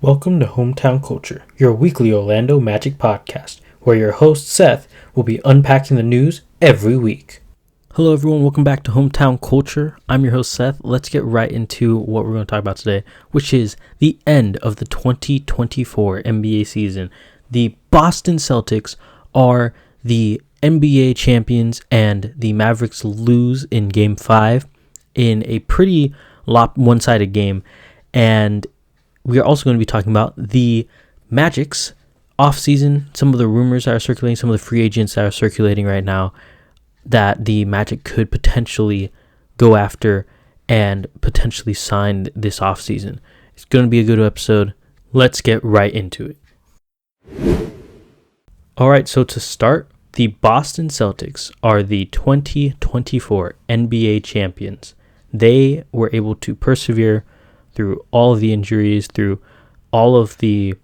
Welcome to Hometown Culture, your weekly Orlando Magic podcast, where your host Seth will be unpacking the news every week. Hello everyone, welcome back to Hometown Culture. I'm your host Seth. Let's get right into what we're going to talk about today, which is the end of the 2024 NBA season. The Boston Celtics are the NBA champions, and the Mavericks lose in Game 5 in a pretty one-sided game. And we are also going to be talking about the Magic's offseason, some of the rumors that are circulating, some of the free agents that are circulating right now that the Magic could potentially go after and potentially sign this offseason. It's going to be a good episode. Let's get right into it. All right, so to start, the Boston Celtics are the 2024 NBA champions. They were able to persevere through all of the injuries, through all of the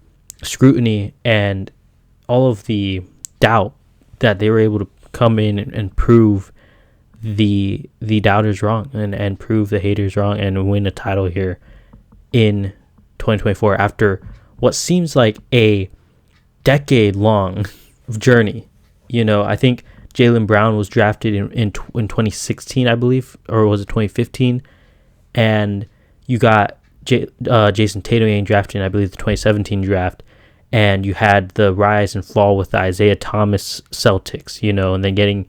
scrutiny and all of the doubt, that they were able to come in and prove the doubters wrong and prove the haters wrong and win a title here in 2024 after what seems like a decade-long journey. You know, I think Jaylen Brown was drafted in 2016, I believe, or was it 2015? And you got Jason Tatum getting drafted in, I believe, the 2017 draft, and you had the rise and fall with the Isaiah Thomas Celtics, you know, and then getting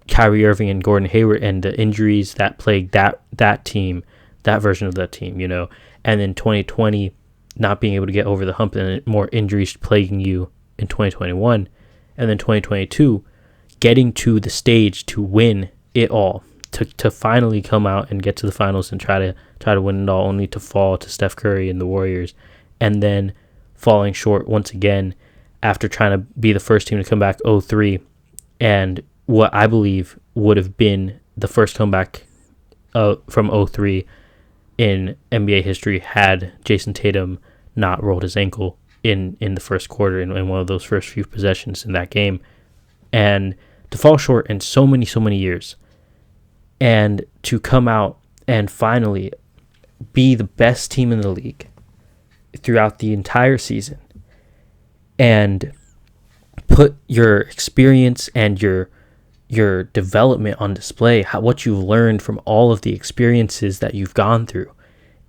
Kyrie Irving and Gordon Hayward and the injuries that plagued that team, that version of that team, you know, and then 2020 not being able to get over the hump and more injuries plaguing you in 2021, and then 2022 getting to the stage to win it all. To finally come out and get to the finals and try to win it all, only to fall to Steph Curry and the Warriors, and then falling short once again after trying to be the first team to come back 0-3, and what I believe would have been the first comeback from 0-3 in NBA history had Jason Tatum not rolled his ankle in the first quarter in one of those first few possessions in that game, and to fall short in so many years. And to come out and finally be the best team in the league throughout the entire season and put your experience and your development on display, what you've learned from all of the experiences that you've gone through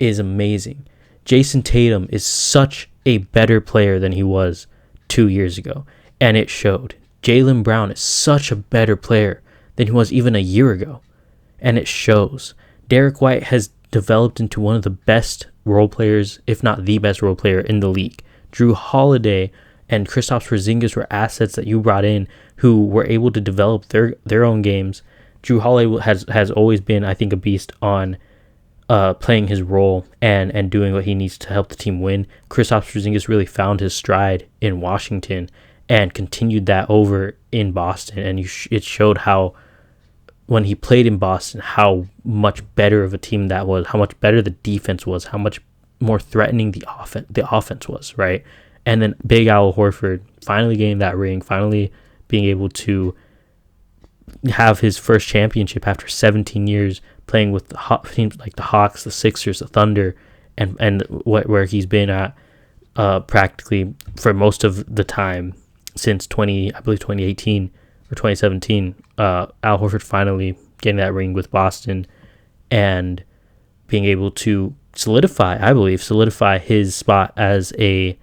is amazing. Jason Tatum is such a better player than he was 2 years ago, and it showed. Jaylen Brown is such a better player than he was even a year ago, and it shows. Derek White has developed into one of the best role players, if not the best role player in the league. Drew Holiday and Kristaps Porzingis were assets that you brought in who were able to develop their own games. Drew Holiday has always been, I think, a beast on playing his role and doing what he needs to help the team win. Kristaps Porzingis really found his stride in Washington and continued that over in Boston, and it showed how, when he played in Boston, how much better of a team that was, how much better the defense was, how much more threatening the offense was, right? And then Big Al Horford finally getting that ring, finally being able to have his first championship after 17 years playing with the teams like the Hawks, the Sixers, the Thunder, and where he's been at practically for most of the time since 2018 or 2017. Al Horford finally getting that ring with Boston and being able to solidify his spot as a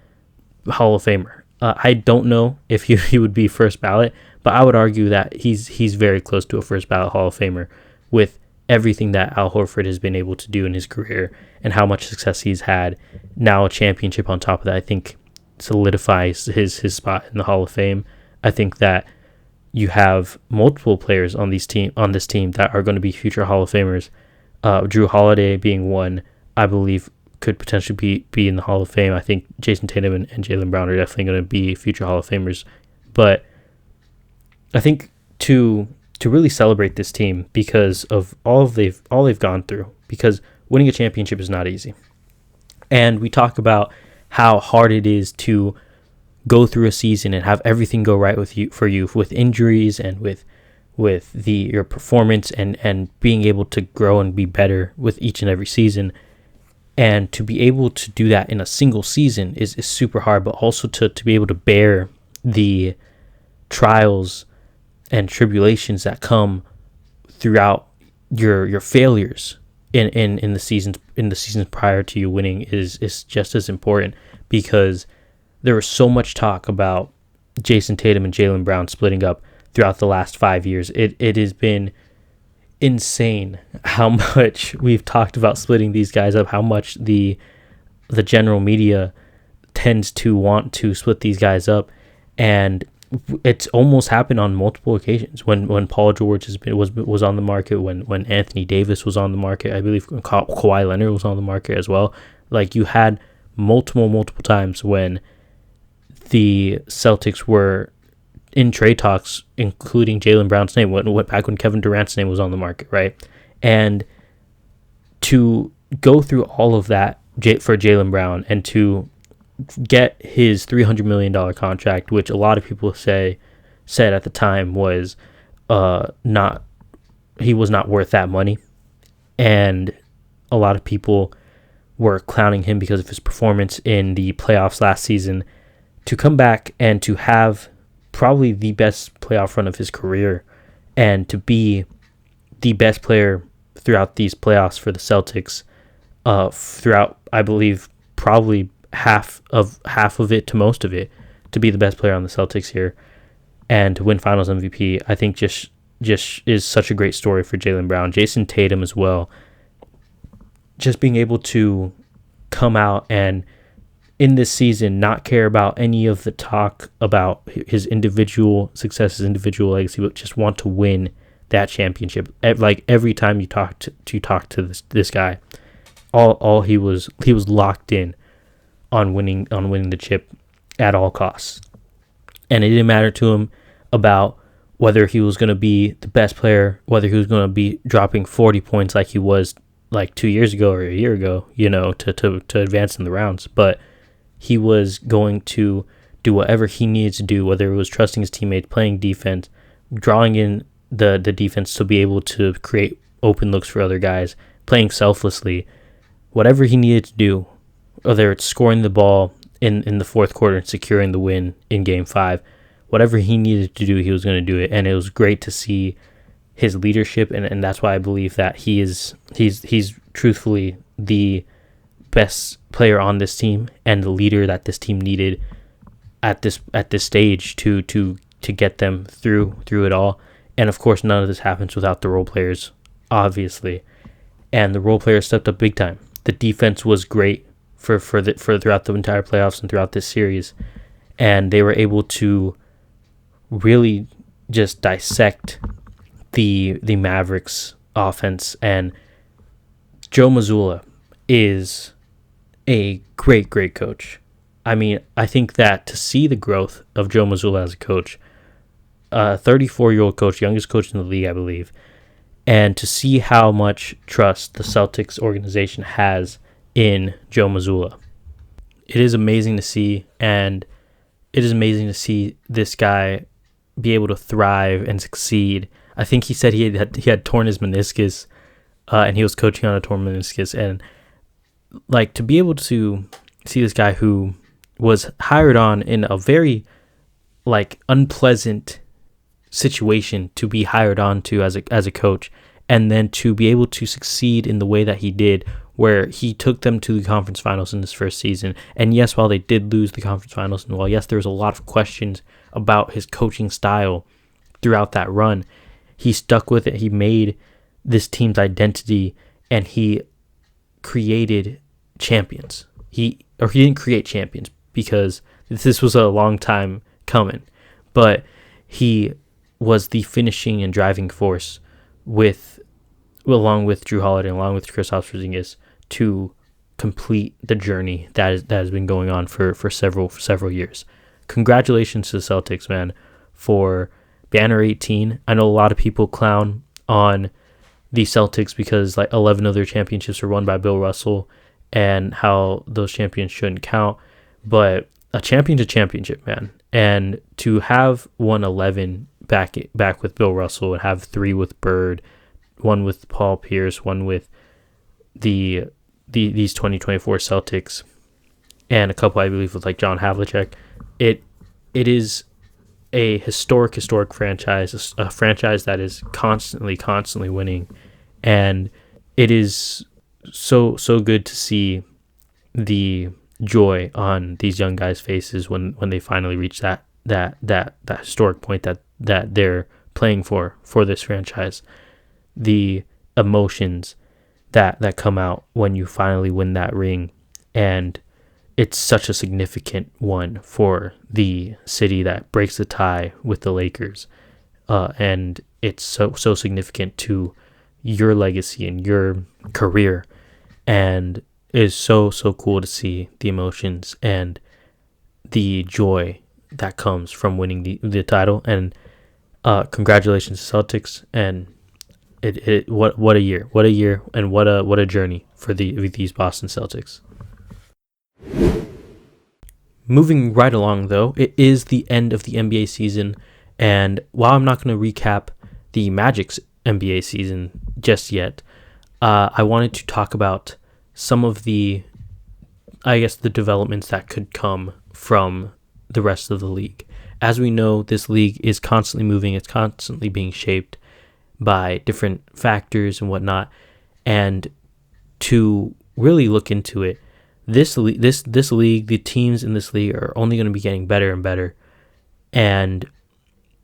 Hall of Famer. I don't know if he would be first ballot, but I would argue that he's very close to a first ballot Hall of Famer with everything that Al Horford has been able to do in his career and how much success he's had. Now a championship on top of that, I think, solidifies his spot in the Hall of Fame. I think that you have multiple players on this team that are going to be future Hall of Famers. Drew Holiday being one, I believe, could potentially be in the Hall of Fame. I think Jason Tatum and Jaylen Brown are definitely going to be future Hall of Famers. But I think to really celebrate this team because of all they've gone through, because winning a championship is not easy. And we talk about how hard it is to go through a season and have everything go right with injuries and with your performance and being able to grow and be better with each and every season. And to be able to do that in a single season is super hard, but also to be able to bear the trials and tribulations that come throughout your failures in the seasons prior to you winning is just as important, because there was so much talk about Jason Tatum and Jaylen Brown splitting up throughout the last 5 years. It has been insane how much we've talked about splitting these guys up, how much the general media tends to want to split these guys up, and it's almost happened on multiple occasions. When Paul George was on the market, when Anthony Davis was on the market, I believe Kawhi Leonard was on the market as well. Like, you had multiple times when the Celtics were in trade talks, including Jaylen Brown's name, back when Kevin Durant's name was on the market, right? And to go through all of that for Jaylen Brown and to get his $300 million contract, which a lot of people said at the time was he was not worth that money, and a lot of people were clowning him because of his performance in the playoffs last season. To come back and to have probably the best playoff run of his career, and to be the best player throughout these playoffs for the Celtics, throughout, I believe, probably half of it to most of it, to be the best player on the Celtics here and to win Finals MVP, I think just is such a great story for Jaylen Brown. Jason Tatum as well, just being able to come out and in this season not care about any of the talk about his individual success, his individual legacy, but just want to win that championship. Like, every time you talk to this guy, all he was locked in on winning the chip at all costs. And it didn't matter to him about whether he was going to be the best player, whether he was going to be dropping 40 points like he was like 2 years ago or a year ago, to advance in the rounds. But he was going to do whatever he needed to do, whether it was trusting his teammates, playing defense, drawing in the defense to be able to create open looks for other guys, playing selflessly, whatever he needed to do, whether it's scoring the ball in the fourth quarter and securing the win in Game 5, whatever he needed to do, he was going to do it. And it was great to see his leadership, and that's why I believe that he's truthfully the best player on this team and the leader that this team needed at this stage to get them through it all. And of course, none of this happens without the role players, obviously. And the role players stepped up big time. The defense was great for throughout the entire playoffs and throughout this series, and they were able to really just dissect the Mavericks offense. And Joe Mazzulla is a great coach. I mean, I think that to see the growth of Joe Mazzulla as a coach, a 34-year-old coach, youngest coach in the league, I believe, and to see how much trust the Celtics organization has in Joe Mazzulla, it is amazing to see, and it is amazing to see this guy be able to thrive and succeed. I think he said he had torn his meniscus, and he was coaching on a torn meniscus, and like, to be able to see this guy who was hired on in a very like unpleasant situation to be hired on to as a coach, and then to be able to succeed in the way that he did, where he took them to the conference finals in this first season. And yes, while they did lose the conference finals, and while yes, there was a lot of questions about his coaching style throughout that run, he stuck with it. He made this team's identity, and he created champions. He didn't create champions, because this was a long time coming, but he was the finishing and driving force along with Drew Holiday, along with Kristaps Porzingis, to complete the journey that has been going on for several years. Congratulations to the Celtics, man, for Banner 18. I know a lot of people clown on the Celtics because like 11 of their championships were won by Bill Russell, and how those champions shouldn't count. But a champion's a championship, man. And to have won 11 back with Bill Russell, and have 3 with Bird, 1 with Paul Pierce, 1 with the these 2024 Celtics, and a couple I believe with like John Havlicek, it is a historic franchise, a franchise that is constantly winning, and it is so good to see the joy on these young guys' faces when they finally reach that historic point that they're playing for this franchise. The emotions that come out when you finally win that ring, and it's such a significant one for the city that breaks the tie with the Lakers, and it's so significant to your legacy and your career, and it's so cool to see the emotions and the joy that comes from winning the title. And congratulations to Celtics, and what a year, and what a journey for these Boston Celtics. Moving right along, though, it is the end of the NBA season, and while I'm not going to recap the Magic's NBA season just yet, I wanted to talk about some of the developments that could come from the rest of the league. As we know, this league is constantly moving, it's constantly being shaped by different factors and whatnot, and to really look into it, this league, the teams in this league are only going to be getting better and better, and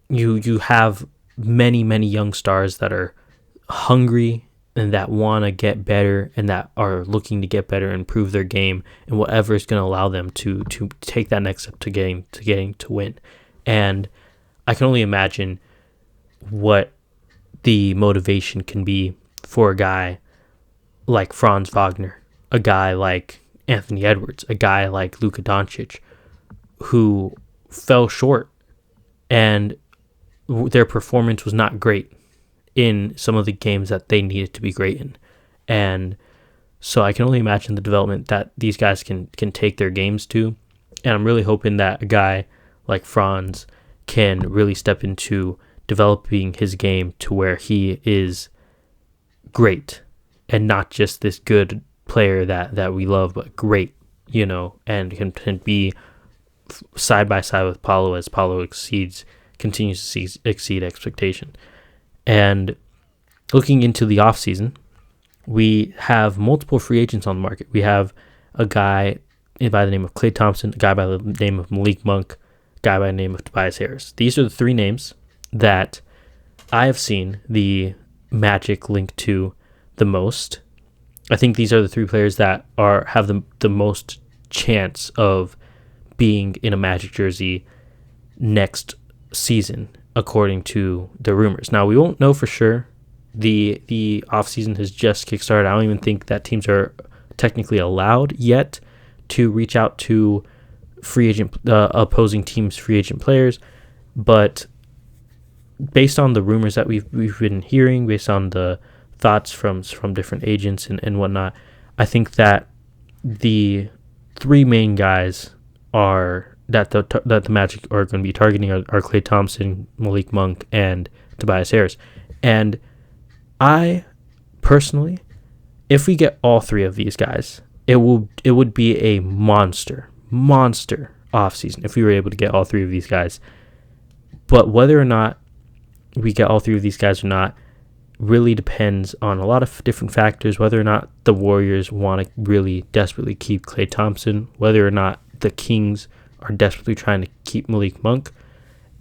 you have many young stars that are hungry and that want to get better and that are looking to get better and improve their game and whatever is going to allow them to take that next step to getting to win. And I can only imagine what the motivation can be for a guy like Franz Wagner, a guy like Anthony Edwards, a guy like Luka Doncic, who fell short and their performance was not great in some of the games that they needed to be great in. And so I can only imagine the development that these guys can take their games to. And I'm really hoping that a guy like Franz can really step into developing his game to where he is great and not just this good player that we love, but great, and can be side by side with Paulo as Paulo continues to exceed expectation. And looking into the offseason, we have multiple free agents on the market. We have a guy by the name of Klay Thompson, a guy by the name of Malik Monk, a guy by the name of Tobias Harris. These are the three names that I have seen the Magic link to the most. I think these are the three players that have the most chance of being in a Magic jersey next season, according to the rumors. Now, we won't know for sure. The offseason has just kickstarted. I don't even think that teams are technically allowed yet to reach out to free agent opposing teams' free agent players, but based on the rumors that we've been hearing, based on the thoughts from different agents and whatnot, I think that the three main guys that the Magic are going to be targeting are Klay Thompson, Malik Monk, and Tobias Harris. And I personally, if we get all three of these guys, it would be a monster offseason if we were able to get all three of these guys. But whether or not we get all three of these guys or not really depends on a lot of different factors, whether or not the Warriors want to really desperately keep Klay Thompson, whether or not the Kings are desperately trying to keep Malik Monk,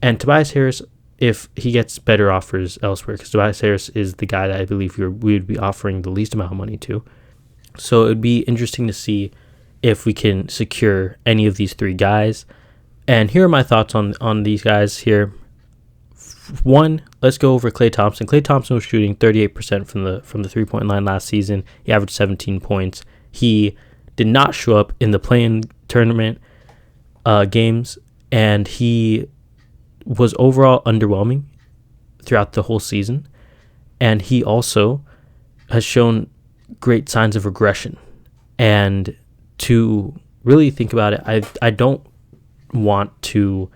and Tobias Harris if he gets better offers elsewhere, because Tobias Harris is the guy that I believe we would be offering the least amount of money to. So it would be interesting to see if we can secure any of these three guys. And here are my thoughts on these guys here. One, let's go over Klay Thompson. Klay Thompson was shooting 38% from the three-point line last season. He averaged 17 points. He did not show up in the play-in tournament games, and he was overall underwhelming throughout the whole season. And he also has shown great signs of regression. And to really think about it, I don't want to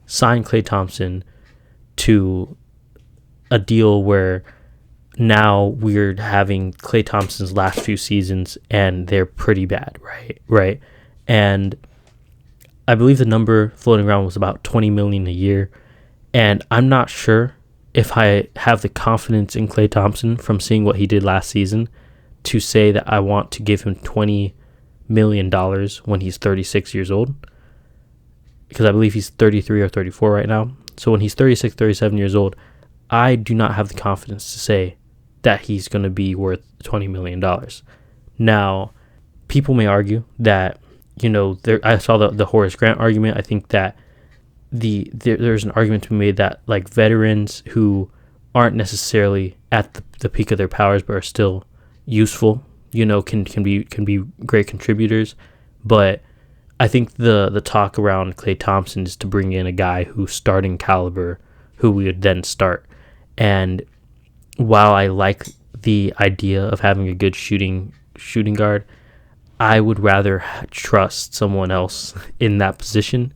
sign Klay Thompson to a deal where now we're having Klay Thompson's last few seasons, and they're pretty bad, right? And I believe the number floating around was about $20 million a year, and I'm not sure if I have the confidence in Klay Thompson from seeing what he did last season to say that I want to give him $20 million when he's 36 years old, because I believe he's 33 or 34 right now. So when he's 36, 37 years old, I do not have the confidence to say that he's going to be worth $20 million. Now, people may argue that, I saw the Horace Grant argument. I think that there's an argument to be made that like veterans who aren't necessarily at the peak of their powers but are still useful, can be great contributors. But I think the talk around Klay Thompson is to bring in a guy who's starting caliber, who we would then start. And while I like the idea of having a good shooting guard, I would rather trust someone else in that position.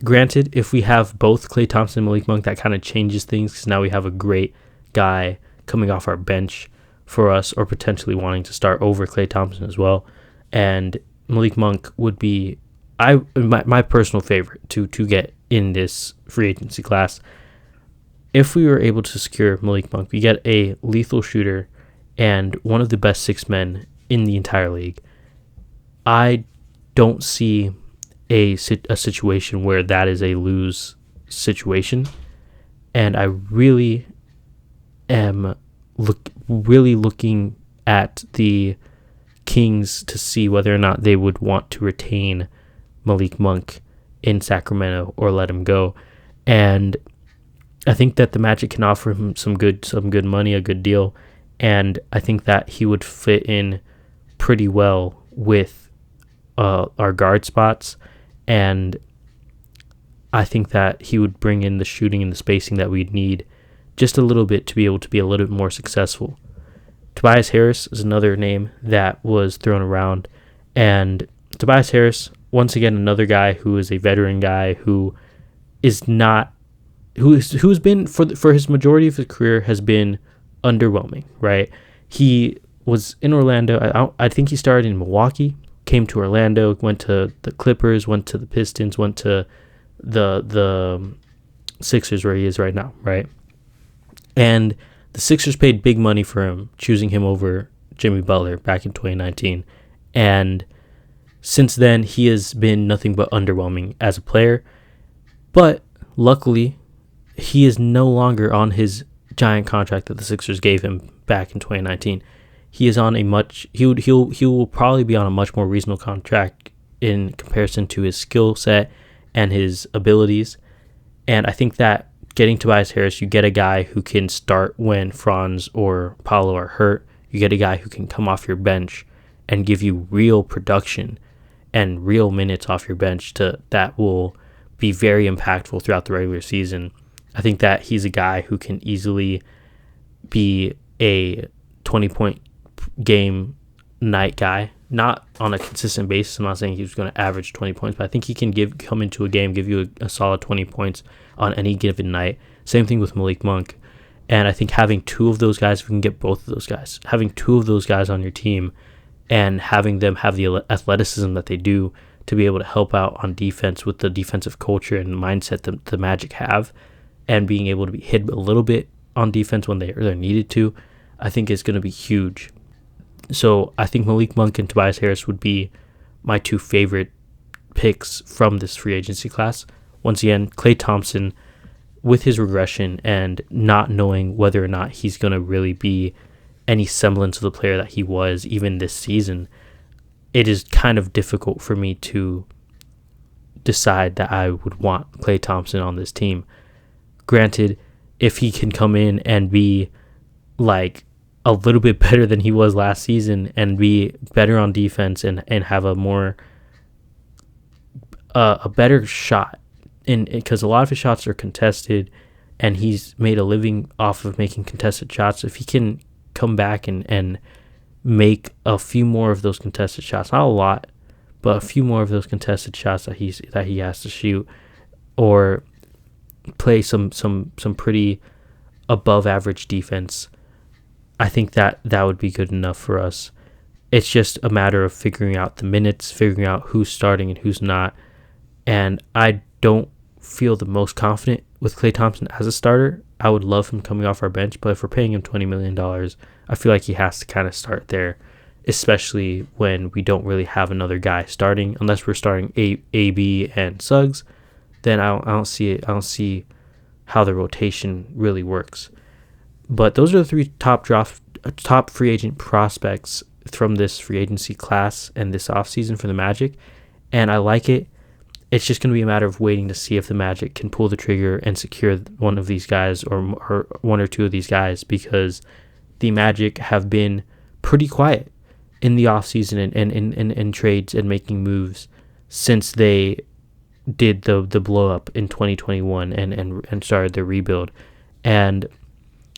Granted, if we have both Klay Thompson and Malik Monk, that kind of changes things, because now we have a great guy coming off our bench for us, or potentially wanting to start over Klay Thompson as well. And Malik Monk would be my personal favorite to get in this free agency class. If we were able to secure Malik Monk, we get a lethal shooter and one of the best six men in the entire league. I don't see a situation where that is a lose situation, and I really am looking at the Kings to see whether or not they would want to retain Malik Monk in Sacramento or let him go. And I think that the Magic can offer him some good money, a good deal, and I think that he would fit in pretty well with our guard spots, and I think that he would bring in the shooting and the spacing that we'd need just a little bit to be able to be a little bit more successful. Tobias Harris is another name that was thrown around, and Tobias Harris, once again, another guy who is a veteran guy who's been for his majority of his career has been underwhelming, right? He was in Orlando. I think he started in Milwaukee, came to Orlando, went to the Clippers, went to the Pistons, went to the Sixers, where he is right now, right? And the Sixers paid big money for him, choosing him over Jimmy Butler back in 2019. And since then, he has been nothing but underwhelming as a player. But luckily, he is no longer on his giant contract that the Sixers gave him back in 2019. He is on he will probably be on a much more reasonable contract in comparison to his skill set and his abilities. And I think that getting Tobias Harris, you get a guy who can start when Franz or Paolo are hurt. You get a guy who can come off your bench and give you real production and real minutes off your bench that will be very impactful throughout the regular season. I think that he's a guy who can easily be a 20-point game night guy, not on a consistent basis. I'm not saying he's going to average 20 points, but I think he can come into a game, give you a solid 20 points on any given night. Same thing with Malik Monk. And I think having two of those guys, if we can get both of those guys, having two of those guys on your team and having them have the athleticism that they do to be able to help out on defense with the defensive culture and mindset that the Magic have, and being able to be hit a little bit on defense when they're needed to, I think is going to be huge. So I think Malik Monk and Tobias Harris would be my two favorite picks from this free agency class. Once again, Klay Thompson, with his regression and not knowing whether or not he's going to really be any semblance of the player that he was even this season, it is kind of difficult for me to decide that I would want Klay Thompson on this team. Granted, if he can come in and be like a little bit better than he was last season and be better on defense and have a better shot, because a lot of his shots are contested and he's made a living off of making contested shots. If he can come back and make a few more of those contested shots, not a lot, but a few more of those contested shots that he has to shoot, or play some pretty above average defense, I think that would be good enough for us. It's just a matter of figuring out the minutes, figuring out who's starting and who's not. And I don't feel the most confident with Klay Thompson as a starter. I would love him coming off our bench, but if we're paying him $20 million, I feel like he has to kind of start there, especially when we don't really have another guy starting. Unless we're starting AB and Suggs, then I don't see it. I don't see how the rotation really works. But those are the three top free agent prospects from this free agency class and this offseason for the Magic, and I like it. It's just going to be a matter of waiting to see if the Magic can pull the trigger and secure one of these guys or one or two of these guys, because the Magic have been pretty quiet in the offseason and in trades and making moves since they did the blow up in 2021 and started their rebuild. And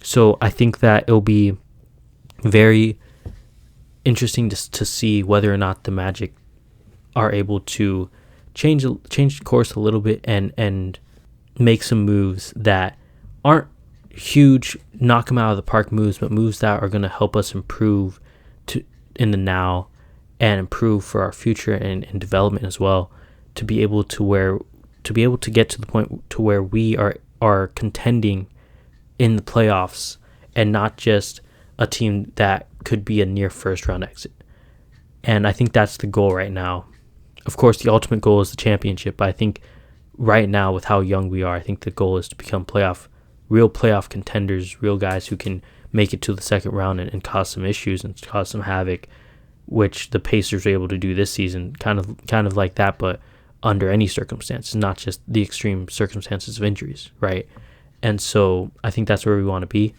so I think that it'll be very interesting to see whether or not the Magic are able to change course a little bit and make some moves that aren't huge, knock them out of the park moves, but moves that are going to help us improve in the now and improve for our future and development as well, to be able to get to the point to where we are contending in the playoffs and not just a team that could be a near first round exit. And I think that's the goal right now. Of course, the ultimate goal is the championship, but I think right now, with how young we are, I think the goal is to become real playoff contenders, real guys who can make it to the second round and cause some issues and cause some havoc, which the Pacers were able to do this season, kind of like that, but under any circumstances, not just the extreme circumstances of injuries, right? And so I think that's where we want to be.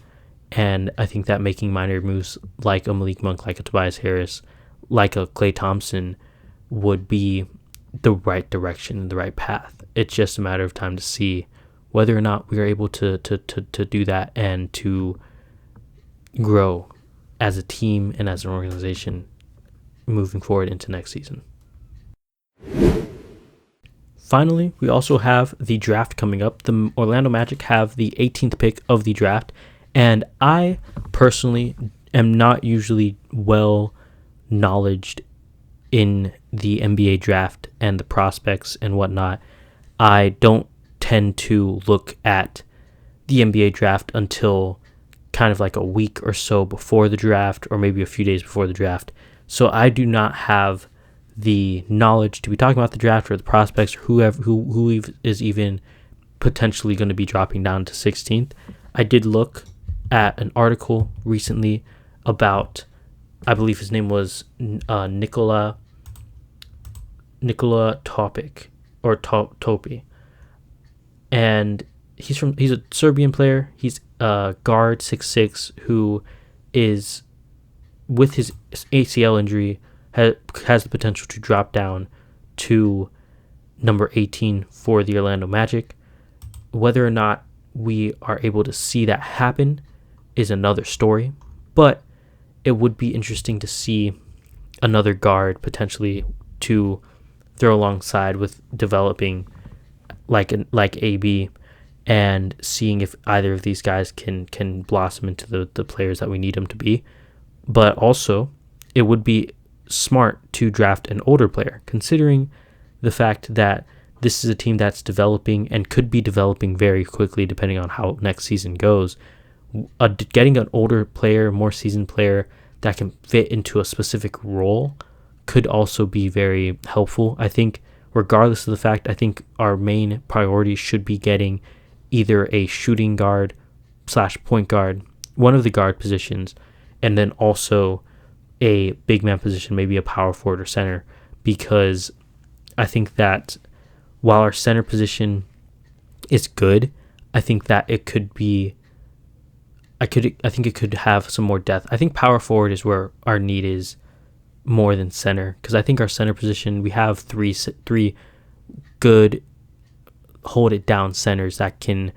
And I think that making minor moves like a Malik Monk, like a Tobias Harris, like a Klay Thompson would be the right direction, the right path. It's just a matter of time to see whether or not we are able to do that and to grow as a team and as an organization moving forward into next season. Finally, we also have the draft coming up. The Orlando Magic have the 18th pick of the draft, and I personally am not usually well knowledged in the NBA draft and the prospects and whatnot. I don't tend to look at the NBA draft until kind of like a week or so before the draft, or maybe a few days before the draft. So I do not have the knowledge to be talking about the draft or the prospects or who is even potentially going to be dropping down to 16th. I did look at an article recently about, I believe his name was Nikola Topic or Topi, and he's a Serbian player. He's a guard, 6'6", who is, with his ACL injury, has the potential to drop down to number 18 for the Orlando Magic. Whether or not we are able to see that happen is another story, but it would be interesting to see another guard potentially to throw alongside with developing like AB, and seeing if either of these guys can blossom into the players that we need them to be. But also, it would be smart to draft an older player, considering the fact that this is a team that's developing and could be developing very quickly depending on how next season goes. Getting an older player, more seasoned player that can fit into a specific role could also be very helpful. I think regardless of the fact, I think our main priority should be getting either a shooting guard / point guard, one of the guard positions, and then also a big man position, maybe a power forward or center, because I think that while our center position is good, I think that it could be, I think it could have some more depth. I think power forward is where our need is more than center, because I think our center position, we have three good hold it down centers that can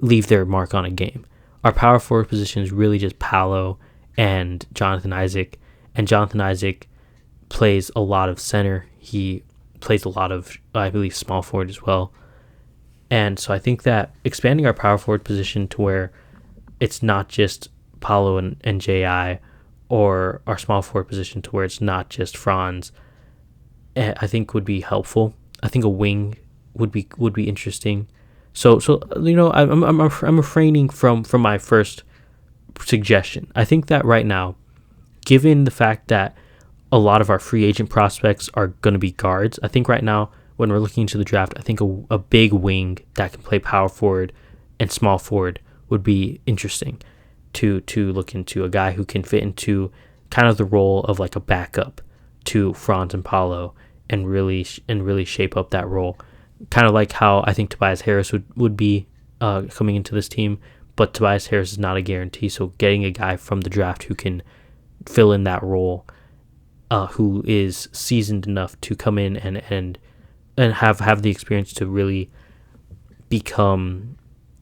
leave their mark on a game. Our power forward position is really just Paolo and Jonathan Isaac, and Jonathan Isaac plays a lot of center. He plays a lot of, I believe, small forward as well. And so I think that expanding our power forward position to where it's not just Paulo and Ji, or our small forward position to where it's not just Franz, I think would be helpful. I think a wing would be interesting. So I'm refraining from my first suggestion. I think that right now, given the fact that a lot of our free agent prospects are going to be guards, I think right now when we're looking into the draft, I think a big wing that can play power forward and small forward would be interesting to look into. A guy who can fit into kind of the role of like a backup to Franz and Paulo and really shape up that role. Kind of like how I think Tobias Harris would be coming into this team, but Tobias Harris is not a guarantee. So getting a guy from the draft who can fill in that role, who is seasoned enough to come in and have the experience to really become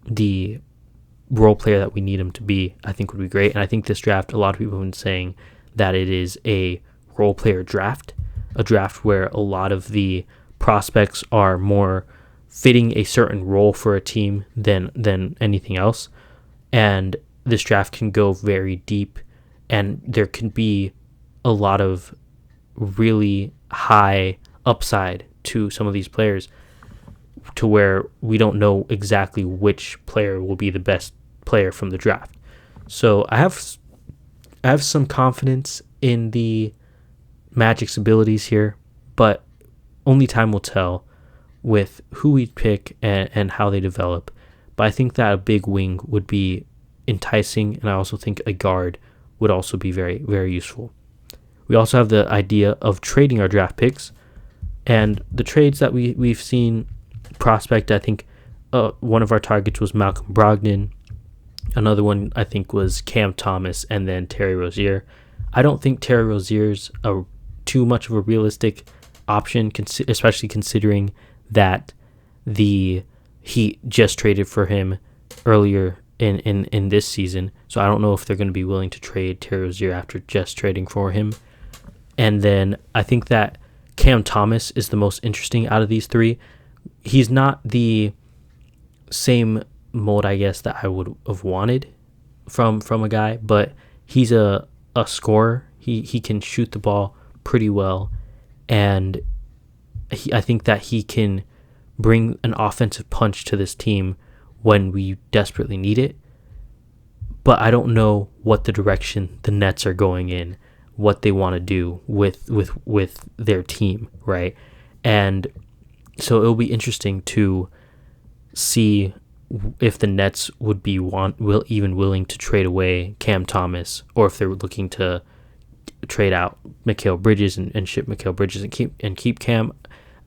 the role player that we need him to be, I think would be great. And I think this draft, a lot of people have been saying that it is a role player draft, a draft where a lot of the prospects are more fitting a certain role for a team than anything else. And this draft can go very deep, and there can be a lot of really high upside to some of these players, to where we don't know exactly which player will be the best player from the draft. So I have some confidence in the Magic's abilities here, but only time will tell with who we pick and how they develop. But I think that a big wing would be enticing, and I also think a guard would also be very, very useful. We also have the idea of trading our draft picks, and the trades that we've seen prospect, I think one of our targets was Malcolm Brogdon. Another one I think was Cam Thomas, and then Terry Rozier. I don't think Terry Rozier's too much of a realistic option, especially considering that the Heat just traded for him earlier in this season. So I don't know if they're going to be willing to trade Terry Rozier after just trading for him. And then I think that Cam Thomas is the most interesting out of these three. He's not the same mold, I guess, that I would have wanted from a guy, but he's a scorer. He can shoot the ball pretty well, and I think that he can bring an offensive punch to this team when we desperately need it. But I don't know what the direction the Nets are going in, what they want to do with their team, right? And so it'll be interesting to see if the Nets would be even willing to trade away Cam Thomas, or if they're looking to trade out Mikal Bridges and ship Mikal Bridges and keep Cam.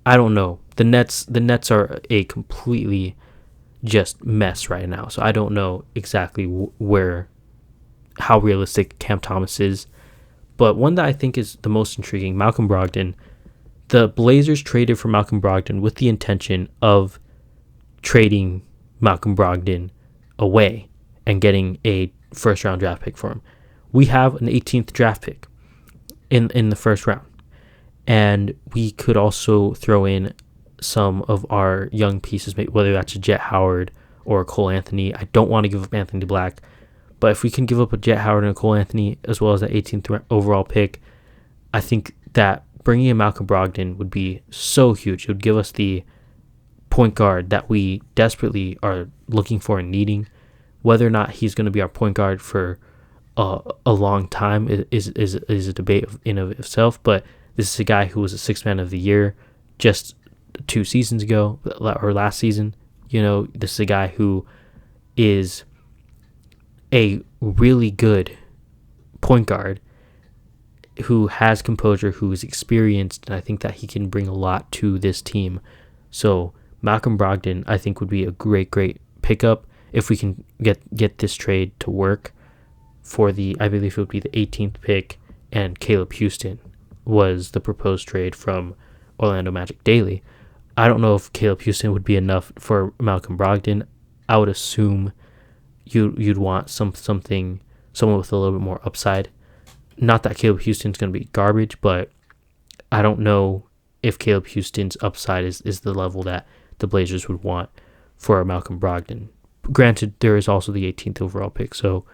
I don't know. The Nets are a completely just mess right now. So I don't know exactly how realistic Cam Thomas is. But one that I think is the most intriguing, Malcolm Brogdon. The Blazers traded for Malcolm Brogdon with the intention of trading Malcolm Brogdon away and getting a first-round draft pick for him. We have an 18th draft pick in the first round. And we could also throw in some of our young pieces, whether that's a Jet Howard or a Cole Anthony. I don't want to give up Anthony Black, but if we can give up a Jet Howard and a Cole Anthony as well as that 18th overall pick, I think that bringing in Malcolm Brogdon would be so huge. It would give us the point guard that we desperately are looking for and needing. Whether or not he's going to be our point guard for a long time is a debate in of itself, but this is a guy who was a sixth man of the year just 2 seasons ago, or last season. This is a guy who is a really good point guard who has composure, who is experienced, and I think that he can bring a lot to this team. So Malcolm Brogdon, I think, would be a great pickup if we can get this trade to work for I believe it would be the 18th pick, and Caleb Houston was the proposed trade from Orlando Magic Daily. I don't know if Caleb Houston would be enough for Malcolm Brogdon. I would assume you'd want someone with a little bit more upside. Not that Caleb Houston's going to be garbage, but I don't know if Caleb Houston's upside is the level that the Blazers would want for Malcolm Brogdon. Granted, there is also the 18th overall pick, so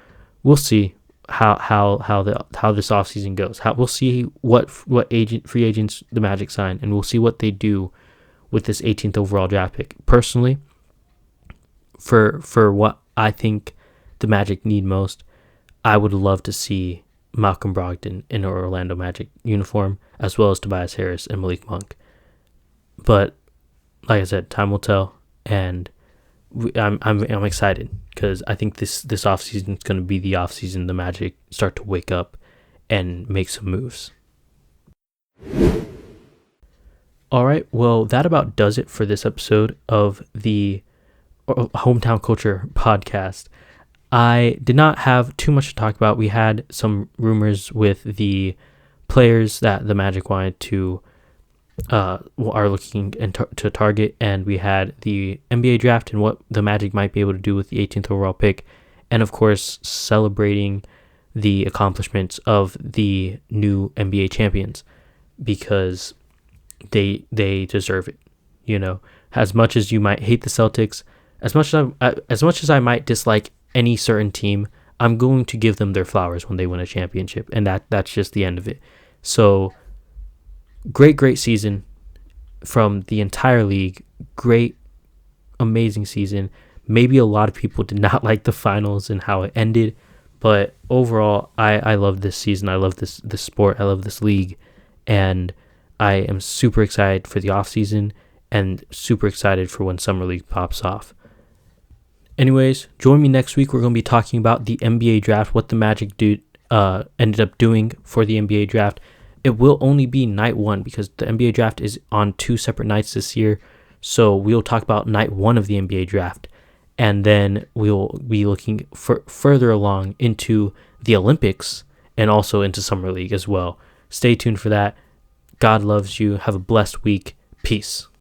we'll see how this offseason goes. We'll see what free agents the Magic sign, and we'll see what they do with this 18th overall draft pick. Personally, for what I think the Magic need most, I would love to see Malcolm Brogdon in an Orlando Magic uniform, as well as Tobias Harris and Malik Monk. But like I said, time will tell, and I'm excited because I think this offseason is going to be the offseason the Magic start to wake up and make some moves. All right, well, that about does it for this episode of the Hometown Culture podcast. I did not have too much to talk about. We had some rumors with the players that the Magic wanted to are looking to target, and we had the NBA draft and what the Magic might be able to do with the 18th overall pick, and of course celebrating the accomplishments of the new NBA champions, because they deserve it. As much as you might hate the Celtics, as much as I might dislike any certain team, I'm going to give them their flowers when they win a championship, and that's just the end of it. So great season from the entire league. Great, amazing season. Maybe a lot of people did not like the finals and how it ended, but overall, I love this season. I love this sport. I love this league, and I am super excited for the offseason and super excited for when Summer League pops off. Anyways, join me next week. We're going to be talking about the NBA draft, what the Magic ended up doing for the NBA draft. It will only be night one because the NBA draft is on 2 separate nights this year. So we'll talk about night 1 of the NBA draft. And then we'll be looking further along into the Olympics and also into Summer League as well. Stay tuned for that. God loves you. Have a blessed week. Peace.